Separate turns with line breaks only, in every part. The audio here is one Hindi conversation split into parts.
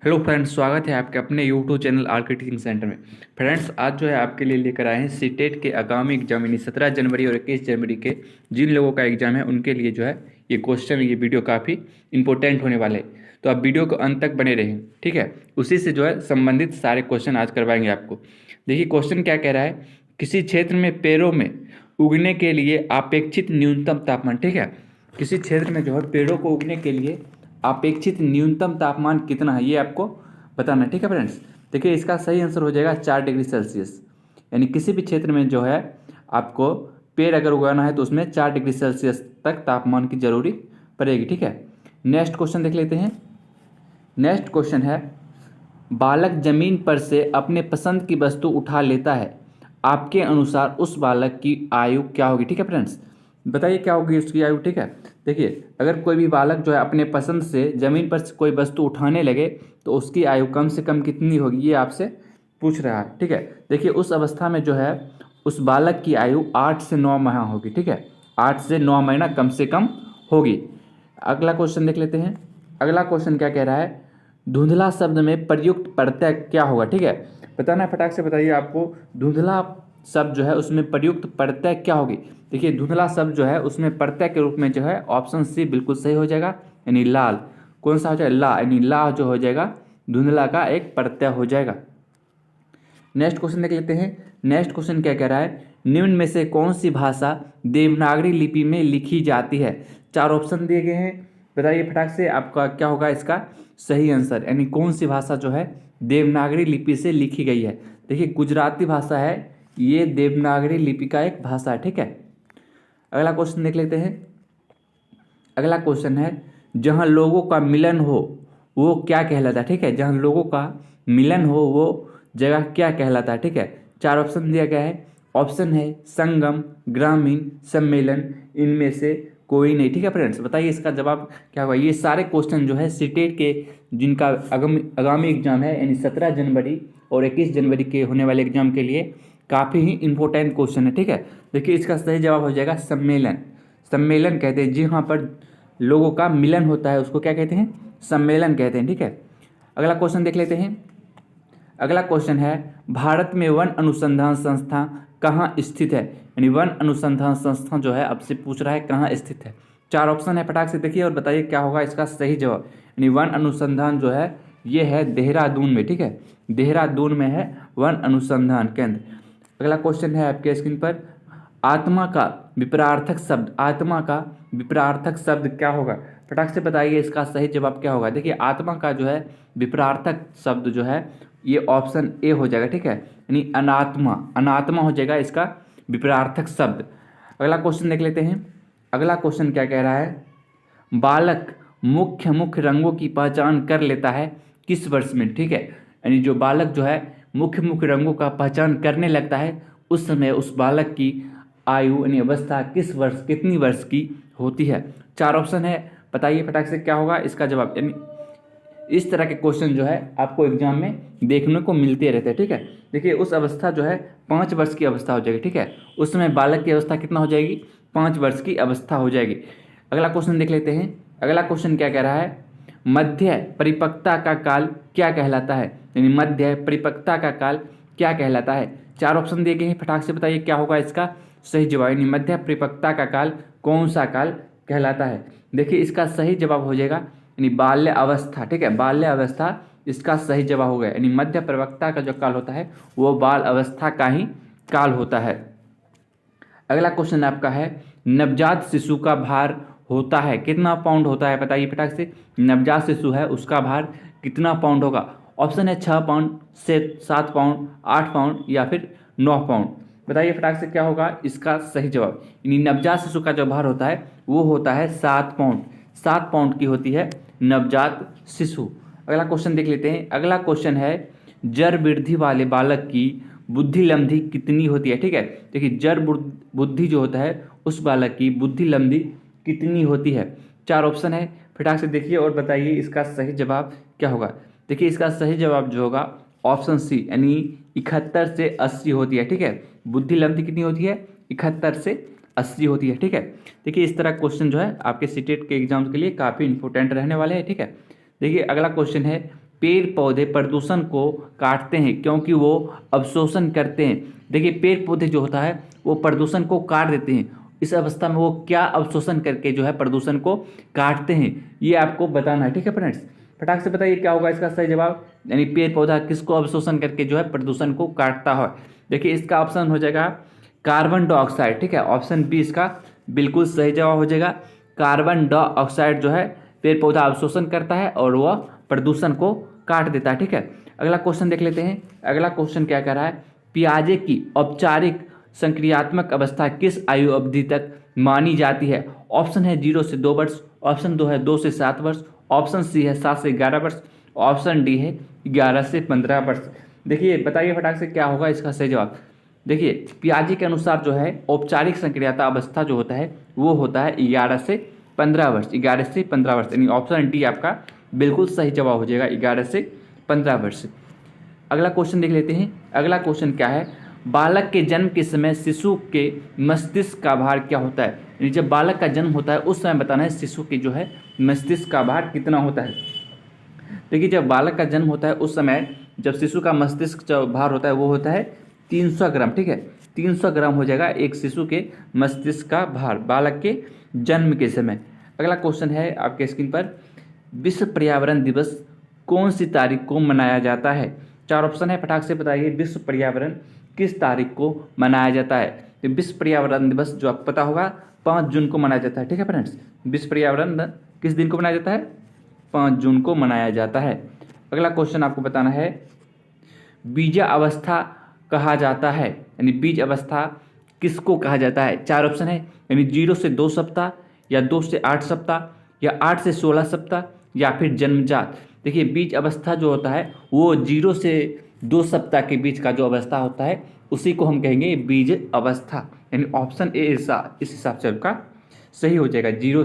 हेलो फ्रेंड्स, स्वागत है आपके अपने YouTube channel RK teaching centre में। फ्रेंड्स, आज जो है आपके लिए लेकर आए हैं सीटेट के आगामी एग्जाम यानी 17 जनवरी और 21 जनवरी के जिन लोगों का एग्जाम है उनके लिए जो है ये वीडियो काफ़ी इंपॉर्टेंट होने वाले हैं। तो आप वीडियो को अंत तक बने रहें, ठीक है। उसी से जो है संबंधित सारे क्वेश्चन आज करवाएंगे आपको। देखिए क्वेश्चन क्या कह रहा है, किसी क्षेत्र में पेड़ों में उगने के लिए अपेक्षित न्यूनतम तापमान, ठीक है। किसी क्षेत्र में जो है पेड़ों को उगने के लिए अपेक्षित न्यूनतम तापमान कितना है ये आपको बताना है, ठीक है फ्रेंड्स। देखिए इसका सही आंसर हो जाएगा 4 डिग्री सेल्सियस। यानी किसी भी क्षेत्र में जो है आपको पेड़ अगर उगाना है तो उसमें 4 डिग्री सेल्सियस तक तापमान की जरूरी पड़ेगी, ठीक है। नेक्स्ट क्वेश्चन देख लेते हैं। नेक्स्ट क्वेश्चन है, बालक जमीन पर से अपने पसंद की वस्तु उठा लेता है, आपके अनुसार उस बालक की आयु क्या होगी, ठीक है फ्रेंड्स। बताइए क्या होगी उसकी आयु, ठीक है। देखिए अगर कोई भी बालक जो है अपने पसंद से ज़मीन पर से कोई वस्तु उठाने लगे तो उसकी आयु कम से कम कितनी होगी ये आपसे पूछ रहा है, ठीक है। देखिए उस अवस्था में जो है उस बालक की आयु 8 से 9 माह होगी, ठीक है। 8 से 9 महीना कम से कम होगी। अगला क्वेश्चन देख लेते हैं। अगला क्वेश्चन क्या कह रहा है, धुंधला शब्द में प्रयुक्त प्रत्यय क्या होगा, ठीक है। बताना है, फटाक से बताइए आपको धुंधला शब्द जो है उसमें प्रयुक्त प्रत्यय क्या होगी। देखिए धुंधला शब्द जो है उसमें प्रत्यय के रूप में जो है ऑप्शन सी बिल्कुल सही हो जाएगा, यानी लाल। कौन सा हो जाएगा, ला, यानी ला जो हो जाएगा धुंधला का एक प्रत्यय हो जाएगा। नेक्स्ट क्वेश्चन देख लेते हैं। नेक्स्ट क्वेश्चन क्या कह रहा है, निम्न में से कौन सी भाषा देवनागरी लिपि में लिखी जाती है। 4 ऑप्शन दिए गए हैं, बताइए फटाक से आपका क्या होगा इसका सही आंसर, यानी कौन सी भाषा जो है देवनागरी लिपि से लिखी गई है। देखिए गुजराती भाषा है, ये देवनागरी लिपि का एक भाषा है, ठीक है। अगला क्वेश्चन देख लेते हैं। अगला क्वेश्चन है, जहाँ लोगों का मिलन हो वो क्या कहलाता है, ठीक है। जहाँ लोगों का मिलन हो वो जगह क्या कहलाता है, ठीक है। 4 ऑप्शन दिया गया है। ऑप्शन है संगम, ग्रामीण, सम्मेलन, इनमें से कोई नहीं, ठीक है फ्रेंड्स। बताइए इसका जवाब क्या होगा। ये सारे क्वेश्चन जो है सीटेट के जिनका आगामी एग्जाम है यानी 17 जनवरी और 21 जनवरी के होने वाले एग्जाम के लिए काफ़ी ही इंपॉर्टेंट क्वेश्चन है, ठीक है। देखिए इसका सही जवाब हो जाएगा सम्मेलन। सम्मेलन कहते हैं जहाँ पर लोगों का मिलन होता है उसको क्या कहते हैं, सम्मेलन कहते हैं, ठीक है। अगला क्वेश्चन देख लेते हैं। अगला क्वेश्चन है, भारत में वन अनुसंधान संस्थान कहाँ स्थित है, यानी वन अनुसंधान संस्थान जो है आपसे पूछ रहा है कहाँ स्थित है। 4 ऑप्शन है, फटाक से देखिए और बताइए क्या होगा इसका सही जवाब। यानी वन अनुसंधान जो है ये है देहरादून में, ठीक है। देहरादून में है वन अनुसंधान केंद्र। अगला क्वेश्चन है आपके स्क्रीन पर, आत्मा का विपरार्थक शब्द, आत्मा का विपरार्थक शब्द क्या होगा। फटाक से बताइए इसका सही जवाब क्या होगा। देखिए आत्मा का जो है विपरार्थक शब्द जो है ये ऑप्शन ए हो जाएगा, ठीक है। यानी अनात्मा, अनात्मा हो जाएगा इसका विपरार्थक शब्द। अगला क्वेश्चन देख लेते हैं। अगला क्वेश्चन क्या कह रहा है, बालक मुख्य मुख्य रंगों की पहचान कर लेता है किस वर्ष में, ठीक है। यानी जो बालक जो है मुख्य मुख्य रंगों का पहचान करने लगता है उस समय उस बालक की आयु यानी अवस्था किस वर्ष कितनी वर्ष की होती है। 4 ऑप्शन है, बताइए फटाक से क्या होगा इसका जवाब। यानी इस तरह के क्वेश्चन जो है आपको एग्जाम में देखने को मिलते रहते हैं, ठीक है। देखिए उस अवस्था जो है 5 वर्ष की अवस्था हो जाएगी, ठीक है। उस समय बालक की अवस्था कितना हो जाएगी, 5 वर्ष की अवस्था हो जाएगी। अगला क्वेश्चन देख लेते हैं। अगला क्वेश्चन क्या कह रहा है, मध्य परिपक्वता का काल क्या कहलाता है, यानी मध्य परिपक्वता का काल क्या कहलाता है। 4 ऑप्शन दिए गए हैं, फटाक से बताइए क्या होगा इसका सही जवाब। यानी मध्य परिपक्वता का काल कौन सा काल कहलाता है। देखिए इसका सही जवाब हो जाएगा यानी बाल्य अवस्था, ठीक है। बाल्य अवस्था इसका सही जवाब हो गया। यानी मध्य परिपक्वता का जो काल होता है वो बाल अवस्था का ही काल होता है। अगला क्वेश्चन आपका है, नवजात शिशु का भार होता है कितना पाउंड होता है, बताइए फटाक से। नवजात शिशु है उसका भार कितना पाउंड होगा। ऑप्शन है 6 पाउंड से 7 पाउंड, 8 पाउंड या फिर 9 पाउंड। बताइए फटाक से क्या होगा इसका सही जवाब। यानी नवजात शिशु का जो भार होता है वो होता है 7 पाउंड। 7 पाउंड की होती है नवजात शिशु। अगला क्वेश्चन देख लेते हैं। अगला क्वेश्चन है, जड़ वृद्धि वाले बालक की बुद्धि लब्धि कितनी होती है, ठीक है। देखिए जड़ बुद्धि जो होता है उस बालक की बुद्धि लब्धि कितनी होती है। 4 ऑप्शन है, फटाक से देखिए और बताइए इसका सही जवाब क्या होगा। देखिए इसका सही जवाब जो होगा ऑप्शन सी यानी 71 से 80 होती है, ठीक है। बुद्धि लब्धि कितनी होती है, 71 से 80 होती है, ठीक है। देखिए इस तरह क्वेश्चन जो है आपके सीटेट के एग्जाम्स के लिए काफ़ी इंपॉर्टेंट रहने वाले हैं, ठीक है। देखिए अगला क्वेश्चन है, पेड़ पौधे प्रदूषण को काटते हैं क्योंकि वो अवशोषण करते हैं। देखिए पेड़ पौधे जो होता है वो प्रदूषण को काट देते हैं। इस अवस्था में वो क्या अवशोषण करके जो है प्रदूषण को काटते हैं, ये आपको बताना है। ठीक है फ्रेंड्स, फटाक से बताइए क्या होगा इसका सही जवाब। यानी पेड़ पौधा किसको अवशोषण करके जो है प्रदूषण को काटता है। देखिए इसका ऑप्शन हो जाएगा कार्बन डाइऑक्साइड। ठीक है, ऑप्शन बी इसका बिल्कुल सही जवाब हो जाएगा। कार्बन डाइऑक्साइड जो है पेड़ पौधा अवशोषण करता है और वह प्रदूषण को काट देता है। ठीक है, अगला क्वेश्चन देख लेते हैं। अगला क्वेश्चन क्या कह रहा है, पियाजे की औपचारिक संक्रियात्मक अवस्था किस आयु अवधि तक मानी जाती है। ऑप्शन है 0 से 2 वर्ष, ऑप्शन 2 है 2 से 7 वर्ष, ऑप्शन सी है 7 से 11 वर्ष, ऑप्शन डी है 11 से 15 वर्ष। देखिए बताइए फटाक से क्या होगा इसका सही जवाब। देखिए पियाजे के अनुसार जो है औपचारिक संक्रियता अवस्था जो होता है वो होता है 11 से 15 वर्ष, 11 से 15 वर्ष, यानी ऑप्शन डी आपका बिल्कुल सही जवाब हो जाएगा 11 से 15 वर्ष। अगला क्वेश्चन देख लेते हैं। अगला क्वेश्चन क्या है, बालक के जन्म के समय शिशु के मस्तिष्क का भार क्या होता है। यानी जब बालक का जन्म होता है उस समय बताना है शिशु के जो है मस्तिष्क का भार कितना होता है। देखिए जब बालक का जन्म होता है उस समय जब शिशु का मस्तिष्क जो भार होता है वो होता है 300 ग्राम। ठीक है, 300 ग्राम हो जाएगा एक शिशु के मस्तिष्क का भार बालक के जन्म के समय। अगला क्वेश्चन है आपके स्क्रीन पर, विश्व पर्यावरण दिवस कौन सी तारीख को मनाया जाता है। 4 ऑप्शन है, फटाक से बताइए विश्व पर्यावरण किस तारीख को मनाया जाता है। तो विश्व पर्यावरण दिवस जो आपको पता होगा 5 जून को मनाया जाता है। ठीक है फ्रेंड्स, विश्व पर्यावरण किस दिन को मनाया जाता है, 5 जून को मनाया जाता है। अगला क्वेश्चन आपको बताना है, बीजा अवस्था कहा जाता है, यानी बीज अवस्था किसको कहा जाता है। 4 ऑप्शन है, यानी 0 से 2 सप्ताह या 2 से 8 सप्ताह या 8 से 16 सप्ताह या फिर जन्मजात। देखिए बीज अवस्था जो होता है वो 0 से 2 सप्ताह के बीच का जो अवस्था होता है उसी को हम कहेंगे बीज अवस्था, यानी ऑप्शन ए इस हिसाब से आपका सही हो जाएगा। 0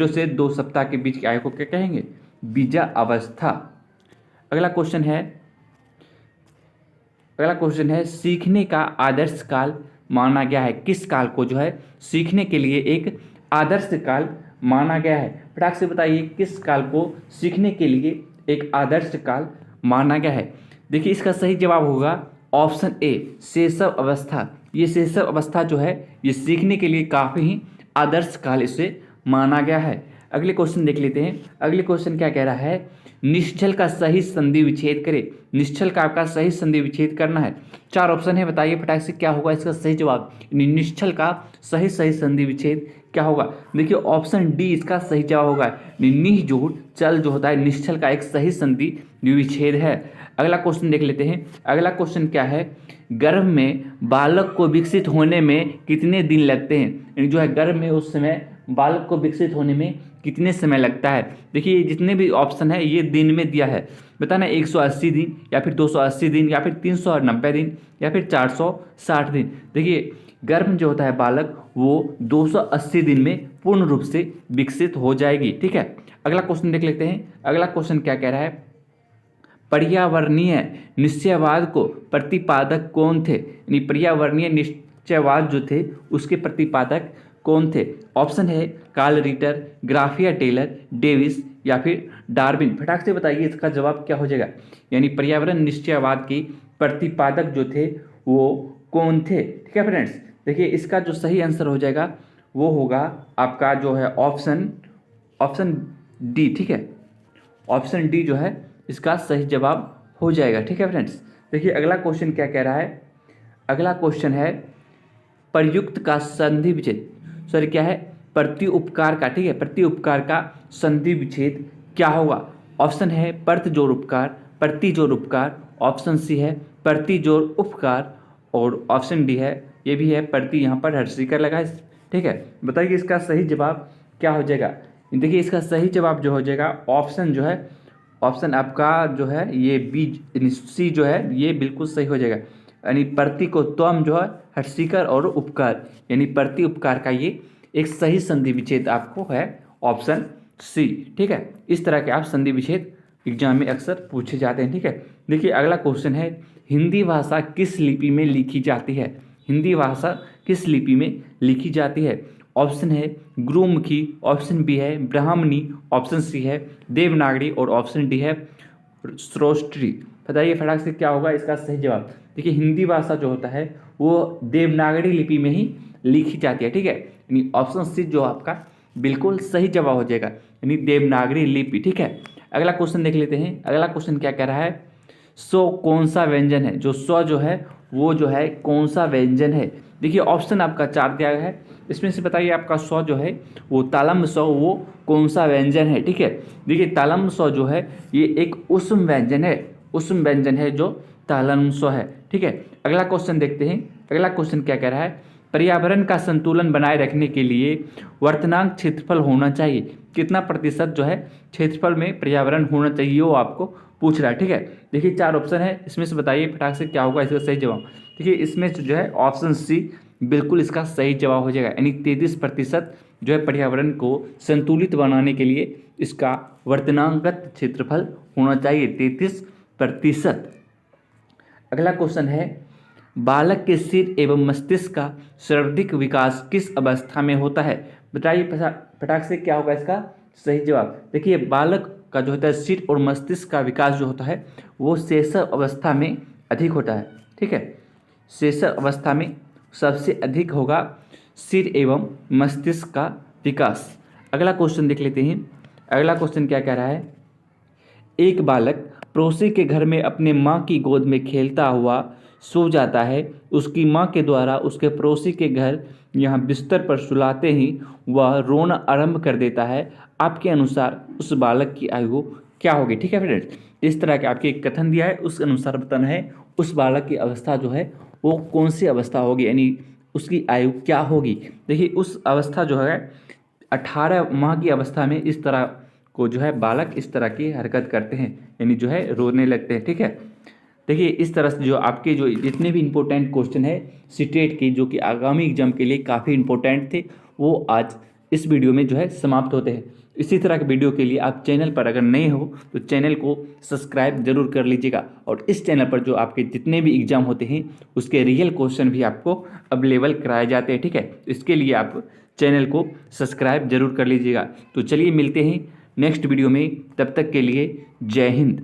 से 2 सप्ताह के बीच की आयु को क्या कहेंगे, बीजा अवस्था। अगला क्वेश्चन है सीखने का आदर्श काल माना गया है। किस काल को जो है सीखने के लिए एक आदर्श काल माना गया है। फटाक से बताइए किस काल को सीखने के लिए एक आदर्श काल माना गया है। देखिए इसका सही जवाब होगा ऑप्शन ए शैशव अवस्था। ये शैशव अवस्था जो है ये सीखने के लिए काफ़ी ही आदर्श काल इसे माना गया है। अगले क्वेश्चन देख लेते हैं। अगले क्वेश्चन क्या कह रहा है, निश्चल का सही संधि विच्छेद करें। निश्चल का आपका सही संधि विच्छेद करना है। 4 ऑप्शन है, बताइए फटाक से क्या होगा इसका सही जवाब। निश्चल का सही संधि विच्छेद क्या होगा। देखिए ऑप्शन डी इसका सही जवाब होगा। निह जोड़ चल जो होता है निश्चल का एक सही संधि विच्छेद है। अगला क्वेश्चन देख लेते हैं। अगला क्वेश्चन क्या है, गर्भ में बालक को विकसित होने में कितने दिन लगते हैं। यानी जो है गर्भ में उस समय बालक को विकसित होने में कितने समय लगता है। देखिए जितने भी ऑप्शन है ये दिन में दिया है, बताना 180 दिन या फिर 280 दिन या फिर 390 दिन या फिर 460 दिन। देखिए गर्भ में जो होता है बालक वो 280 दिन में पूर्ण रूप से विकसित हो जाएगी। ठीक है, अगला क्वेश्चन देख लेते हैं। अगला क्वेश्चन क्या कह रहा है, पर्यावरणीय निश्चयवाद को प्रतिपादक कौन थे। यानी पर्यावरणीय निश्चयवाद जो थे उसके प्रतिपादक कौन थे। ऑप्शन है कार्ल रिटर, ग्राफिया टेलर, डेविस या फिर डार्विन। फटाक से बताइए इसका जवाब क्या हो जाएगा। यानी पर्यावरण निश्चयवाद के प्रतिपादक जो थे वो कौन थे। ठीक है फ्रेंड्स, देखिए इसका जो सही आंसर हो जाएगा वो होगा आपका जो है ऑप्शन डी। ठीक है, ऑप्शन डी जो है इसका सही जवाब हो जाएगा। ठीक है फ्रेंड्स, देखिए अगला क्वेश्चन क्या कह रहा है। अगला क्वेश्चन है प्रयुक्त का संधि विच्छेद, सॉरी क्या है, प्रति उपकार का। ठीक है, प्रति उपकार का संधि विच्छेद क्या होगा। ऑप्शन है प्रति जोड़ उपकार, प्रति जोड़ उपकार, ऑप्शन सी है प्रति जोड़ उपकार और ऑप्शन डी है ये भी है प्रति, यहाँ पर हर्षिकर लगा है। ठीक है, बताइए इसका सही जवाब क्या हो जाएगा। देखिए इसका सही जवाब जो हो जाएगा ऑप्शन जो है, ऑप्शन आपका जो है ये बी सी जो है ये बिल्कुल सही हो जाएगा। यानी प्रति को त्वम जो है हर्षिकर और उपकार, यानी प्रति उपकार का ये एक सही संधि विच्छेद आपको है ऑप्शन सी। ठीक है, इस तरह के आप संधि विच्छेद एग्जाम में अक्सर पूछे जाते हैं। ठीक है, देखिए अगला क्वेश्चन है, हिंदी भाषा किस लिपि में लिखी जाती है। हिंदी भाषा किस लिपि में लिखी जाती है। ऑप्शन है गुरुमुखी, ऑप्शन बी है ब्राह्मणी, ऑप्शन सी है देवनागरी और ऑप्शन डी है श्रोष्ठी। बताइए फटाक से क्या होगा इसका सही जवाब। देखिए हिंदी भाषा जो होता है वो देवनागरी लिपि में ही लिखी जाती है, ठीक है, यानी ऑप्शन सी जो आपका बिल्कुल सही जवाब हो जाएगा, यानी देवनागरी लिपि, ठीक है। अगला क्वेश्चन देख लेते हैं। अगला क्वेश्चन क्या कह रहा है, सो कौन सा व्यंजन है, जो स्व जो है वो जो है कौन सा व्यंजन है। देखिए ऑप्शन आपका 4 दिया गया है, इसमें से बताइए आपका स्व जो है वो तालम स्व वो कौन सा व्यंजन है, ठीक है। देखिए तालम स्व जो है ये एक उष्म व्यंजन है, उष्म व्यंजन है जो तालम स्व है, ठीक है। अगला क्वेश्चन देखते हैं। अगला क्वेश्चन क्या कह रहा है, पर्यावरण का संतुलन बनाए रखने के लिए वर्तनांक क्षेत्रफल होना चाहिए, कितना प्रतिशत जो है क्षेत्रफल में पर्यावरण होना चाहिए वो आपको पूछ रहा है, ठीक है। देखिए 4 ऑप्शन है, इसमें से बताइए फटाक से क्या होगा इसका सही जवाब। देखिए इसमें जो है ऑप्शन सी बिल्कुल इसका सही जवाब हो जाएगा, यानी 33% जो है पर्यावरण को संतुलित बनाने के लिए इसका वर्तनांगत क्षेत्रफल होना चाहिए 33%। अगला क्वेश्चन है, बालक के सिर एवं मस्तिष्क का सर्वाधिक विकास किस अवस्था में होता है। बताइए फटाक से क्या होगा इसका सही जवाब। देखिए बालक का जो होता है सिर और मस्तिष्क का विकास जो होता है वो शैशव अवस्था में अधिक होता है, ठीक है। शैशव अवस्था में सबसे अधिक होगा सिर एवं मस्तिष्क का विकास। अगला क्वेश्चन देख लेते हैं। अगला क्वेश्चन क्या कह रहा है, एक बालक पड़ोसी के घर में अपने माँ की गोद में खेलता हुआ सो जाता है, उसकी माँ के द्वारा उसके पड़ोसी के घर यहाँ बिस्तर पर सुलाते ही वह रोना आरंभ कर देता है। आपके अनुसार उस बालक की आयु क्या होगी, ठीक है फ्रेंड्स। इस तरह के आपके कथन दिया है, उस अनुसार बताना है उस बालक की अवस्था जो है वो कौन सी अवस्था होगी, यानी उसकी आयु क्या होगी। देखिए उस अवस्था जो है 18 माह की अवस्था में इस तरह को जो है बालक इस तरह की हरकत करते हैं, यानी जो है रोने लगते हैं, ठीक है। देखिए इस तरह से जो आपके जो जितने भी इम्पोर्टेंट क्वेश्चन है सीटेट की जो कि आगामी एग्जाम के लिए काफ़ी इम्पोर्टेंट थे वो आज इस वीडियो में जो है समाप्त होते हैं। इसी तरह के वीडियो के लिए आप चैनल पर अगर नए हो तो चैनल को सब्सक्राइब जरूर कर लीजिएगा, और इस चैनल पर जो आपके जितने भी एग्जाम होते हैं उसके रियल क्वेश्चन भी आपको अवेलेबल कराए जाते हैं, ठीक है। इसके लिए आप चैनल को सब्सक्राइब जरूर कर लीजिएगा। तो चलिए मिलते हैं नेक्स्ट वीडियो में, तब तक के लिए जय हिंद।